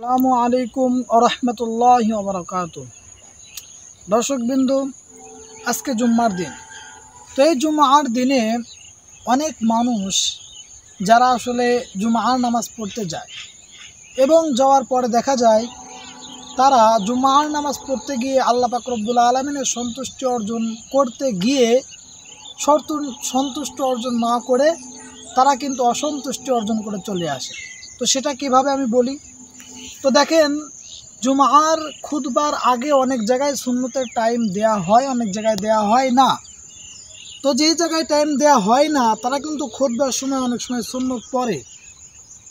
আসসালামু আলাইকুম ওরহমতুল্লাহি ওবারাকাতু। দর্শকবিন্দু, আজকে জুম্মার দিন। তো এই জুম্মার দিনে অনেক মানুষ যারা আসলে জুম্মার নামাজ পড়তে যায় এবং যাওয়ার পরে দেখা যায় তারা জুম্মার নামাজ পড়তে গিয়ে আল্লাহ পাক রব্বুল আলামিনের সন্তুষ্টি অর্জন করতে গিয়ে সন্তুষ্ট অর্জন না করে তারা কিন্তু অসন্তুষ্টি অর্জন করে চলে আসে। তো সেটা কিভাবে আমি বলি। তো দেখেন, জুমার খুতবার আগে অনেক জায়গায় সুন্নতের টাইম দেয়া হয়, অনেক জায়গায় দেয়া হয় না। তো যেই জায়গায় টাইম দেয়া হয় না তারা কিন্তু খুতবার সময় অনেক সময় সুন্নত পড়ে।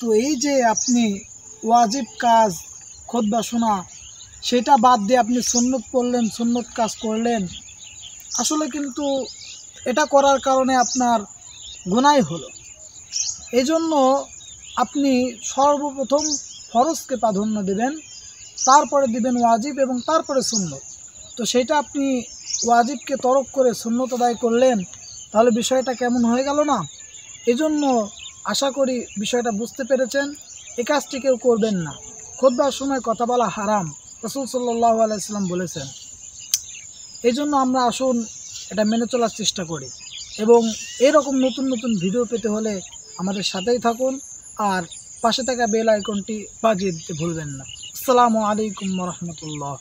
তো এই যে আপনি ওয়াজিব কাজ খুতবা শোনা, সেটা বাদ দিয়ে আপনি সুন্নত পড়লেন, সুন্নত কাজ করলেন, আসলে কিন্তু এটা করার কারণে আপনার গুনাহ হলো। এই জন্য আপনি সর্বপ্রথম ফরজকে প্রাধান্য দেবেন, তারপরে দিবেন ওয়াজিব এবং তারপরে সুন্নত। তো সেটা আপনি ওয়াজিবকে তরক করে সুন্নত আদায় করলেন, তাহলে বিষয়টা কেমন হয়ে গেল না? এজন্য আশা করি বিষয়টা বুঝতে পেরেছেন। এই কাজটি কেউ করবেন না। খুতবার সময় কথা বলা হারাম, রাসূল সাল্লাল্লাহু আলাইহি ওয়াসাল্লাম বলেছেন। এই জন্য আমরা আসুন এটা মেনে চলার চেষ্টা করি এবং এরকম নতুন নতুন ভিডিও পেতে হলে আমাদের সাথেই থাকুন আর পাশে থাকা বেল আইকনটি বাজিয়ে দিতে ভুলবেন না। আসসালামু আলাইকুম ওয়া রাহমাতুল্লাহ।